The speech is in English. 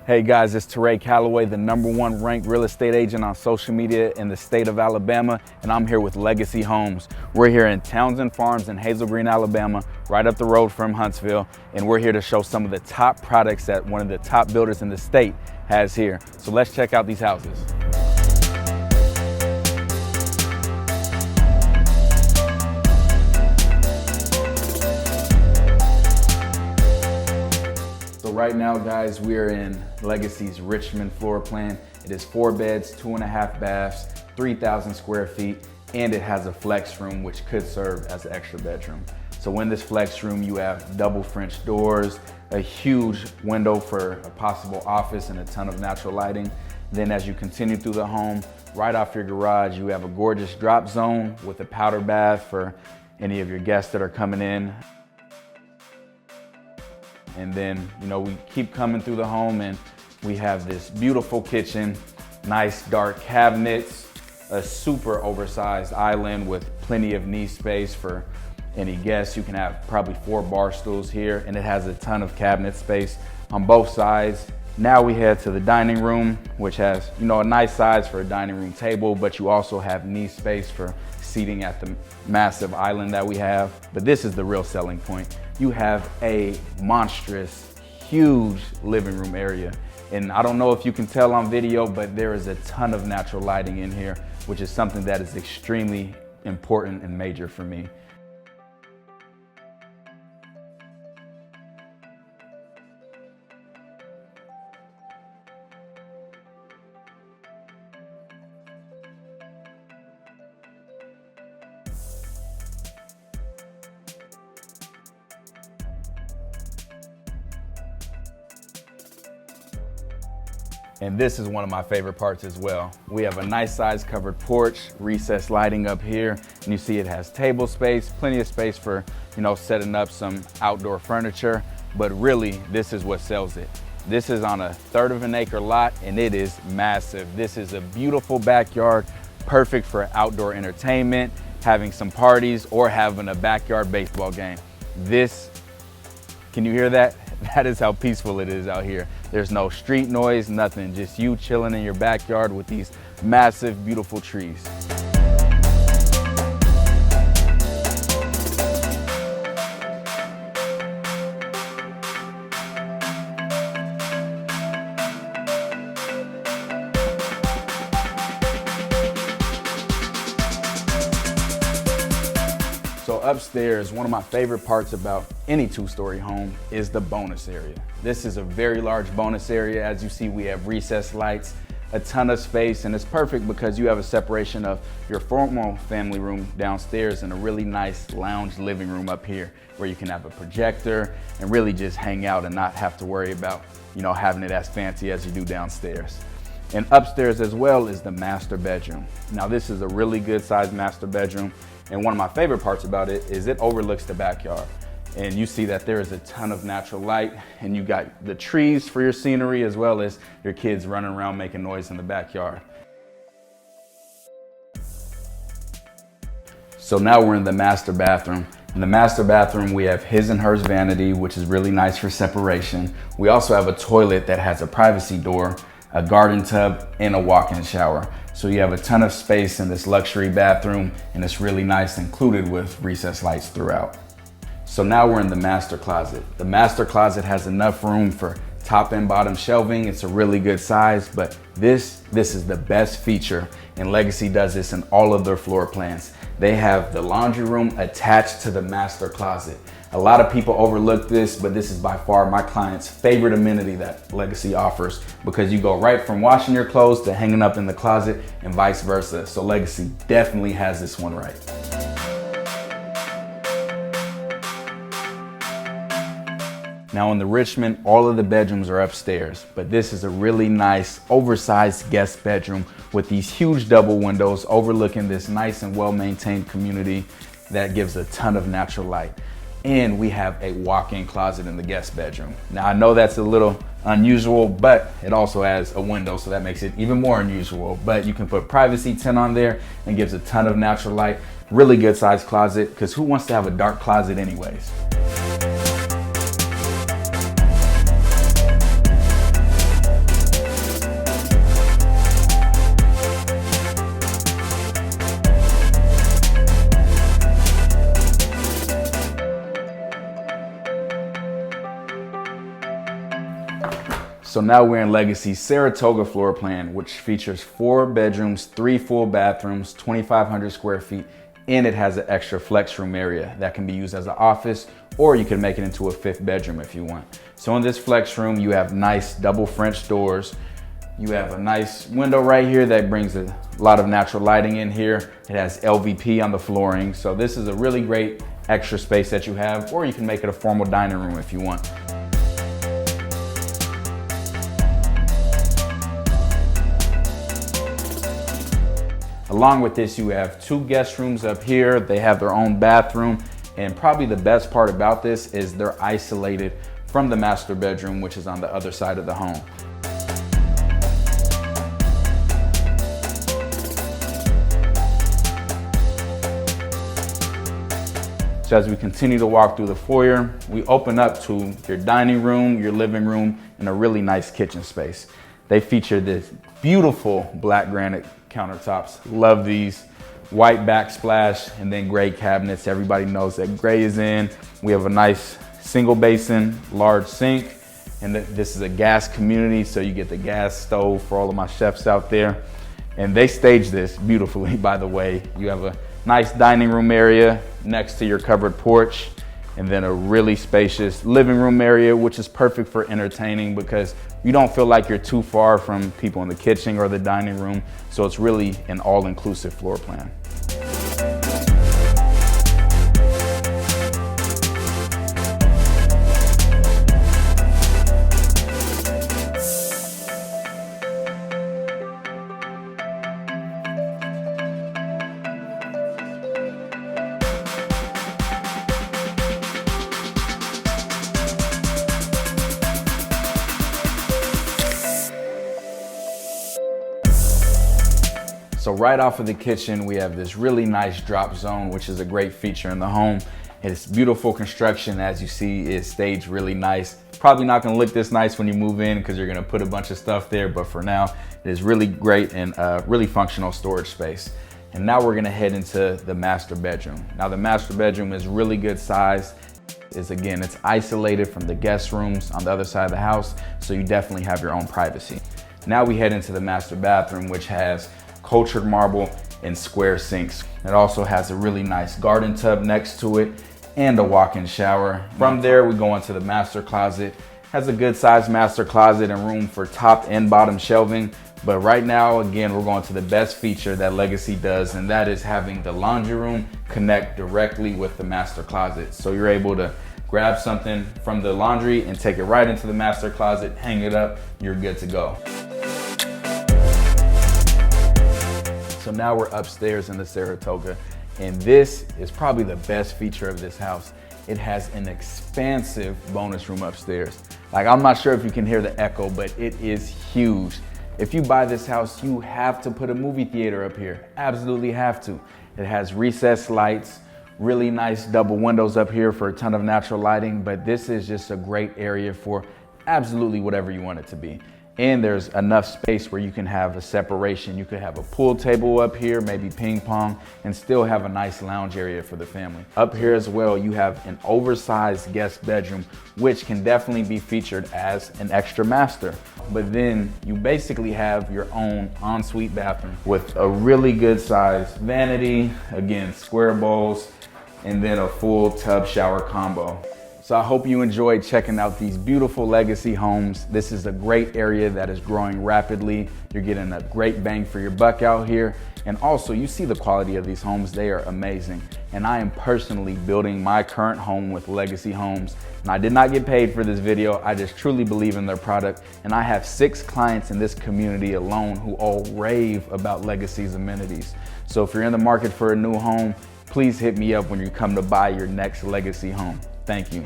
Hey guys, it's Tere Calloway, the #1 ranked real estate agent on social media in the state of Alabama, and I'm here with Legacy Homes. We're here in Townsend Farms in Hazel Green, Alabama, right up the road from Huntsville, and we're here to show some of the top products that one of the top builders in the state has here. So let's check out these houses. So right now, guys, we are in Legacy's Richmond Floor Plan. It is 4 beds, 2.5 baths, 3,000 square feet, and it has a flex room, which could serve as an extra bedroom. So in this flex room, you have double French doors, a huge window for a possible office, and a ton of natural lighting. Then as you continue through the home, right off your garage, you have a gorgeous drop zone with a powder bath for any of your guests that are coming in. And then, we keep coming through the home and we have this beautiful kitchen, nice dark cabinets, a super oversized island with plenty of knee space for any guests. You can have probably 4 bar stools here, and it has a ton of cabinet space on both sides. Now we head to the dining room, which has, a nice size for a dining room table, but you also have knee space for seating at the massive island that we have. But this is the real selling point. You have a monstrous, huge living room area. And I don't know if you can tell on video, but there is a ton of natural lighting in here, which is something that is extremely important and major for me. And this is one of my favorite parts as well. We have a nice size covered porch, recessed lighting up here, and you see it has table space, plenty of space for, setting up some outdoor furniture, but really this is what sells it. This is on a 1/3 of an acre lot, and it is massive. This is a beautiful backyard, perfect for outdoor entertainment, having some parties, or having a backyard baseball game. Can you hear that? That is how peaceful it is out here. There's no street noise, nothing, just you chilling in your backyard with these massive, beautiful trees. So upstairs, one of my favorite parts about any 2-story home is the bonus area. This is a very large bonus area. As you see, we have recessed lights, a ton of space, and it's perfect because you have a separation of your formal family room downstairs and a really nice lounge living room up here where you can have a projector and really just hang out and not have to worry about, having it as fancy as you do downstairs. And upstairs as well is the master bedroom. Now this is a really good sized master bedroom. And one of my favorite parts about it is it overlooks the backyard. And you see that there is a ton of natural light, and you got the trees for your scenery as well as your kids running around making noise in the backyard. So now we're in the master bathroom. In the master bathroom, we have his and hers vanity, which is really nice for separation. We also have a toilet that has a privacy door, a garden tub, and a walk-in shower. So you have a ton of space in this luxury bathroom, and it's really nice, included with recessed lights throughout. So now we're in the master closet. The master closet has enough room for top and bottom shelving. It's a really good size, but this is the best feature, and Legacy does this in all of their floor plans. They have the laundry room attached to the master closet. A lot of people overlook this, but this is by far my client's favorite amenity that Legacy offers, because you go right from washing your clothes to hanging up in the closet and vice versa. So Legacy definitely has this one right. Now in the Richmond, all of the bedrooms are upstairs, but this is a really nice oversized guest bedroom with these huge double windows overlooking this nice and well-maintained community that gives a ton of natural light. And we have a walk-in closet in the guest bedroom. Now I know that's a little unusual, but it also has a window, so that makes it even more unusual. But you can put privacy tint on there and gives a ton of natural light. Really good sized closet, because who wants to have a dark closet anyways? So now we're in Legacy's Saratoga floor plan, which features 4 bedrooms, 3 full bathrooms, 2,500 square feet, and it has an extra flex room area that can be used as an office, or you can make it into a 5th bedroom if you want. So in this flex room, you have nice double French doors. You have a nice window right here that brings a lot of natural lighting in here. It has LVP on the flooring. So this is a really great extra space that you have, or you can make it a formal dining room if you want. Along with this, you have 2 guest rooms up here. They have their own bathroom. And probably the best part about this is they're isolated from the master bedroom, which is on the other side of the home. So as we continue to walk through the foyer, we open up to your dining room, your living room, and a really nice kitchen space. They feature this beautiful black granite countertops. Love these. White backsplash and then gray cabinets. Everybody knows that gray is in. We have a nice single basin, large sink, and this is a gas community, so you get the gas stove for all of my chefs out there. And they staged this beautifully, by the way. You have a nice dining room area next to your covered porch, and then a really spacious living room area, which is perfect for entertaining because you don't feel like you're too far from people in the kitchen or the dining room. So it's really an all-inclusive floor plan. So right off of the kitchen, we have this really nice drop zone, which is a great feature in the home. It's beautiful construction. As you see, it's staged really nice. Probably not gonna look this nice when you move in because you're gonna put a bunch of stuff there, but for now, it is really great and really functional storage space. And now we're gonna head into the master bedroom. Now the master bedroom is really good size. It's isolated from the guest rooms on the other side of the house, so you definitely have your own privacy. Now we head into the master bathroom, which has cultured marble and square sinks. It also has a really nice garden tub next to it and a walk-in shower. From there, we go into the master closet. Has a good sized master closet and room for top and bottom shelving. But right now, again, we're going to the best feature that Legacy does, and that is having the laundry room connect directly with the master closet. So you're able to grab something from the laundry and take it right into the master closet, hang it up, you're good to go. So now we're upstairs in the Saratoga, and this is probably the best feature of this house. It has an expansive bonus room upstairs. Like, I'm not sure if you can hear the echo, but it is huge. If you buy this house, you have to put a movie theater up here. Absolutely have to. It has recessed lights, really nice double windows up here for a ton of natural lighting, but this is just a great area for absolutely whatever you want it to be. And there's enough space where you can have a separation. You could have a pool table up here, maybe ping pong, and still have a nice lounge area for the family. Up here as well, you have an oversized guest bedroom, which can definitely be featured as an extra master. But then you basically have your own ensuite bathroom with a really good size vanity, again, square bowls, and then a full tub shower combo. So I hope you enjoyed checking out these beautiful Legacy homes. This is a great area that is growing rapidly. You're getting a great bang for your buck out here. And also, you see the quality of these homes. They are amazing. And I am personally building my current home with Legacy Homes. And I did not get paid for this video. I just truly believe in their product. And I have 6 clients in this community alone who all rave about Legacy's amenities. So if you're in the market for a new home, please hit me up when you come to buy your next Legacy home. Thank you.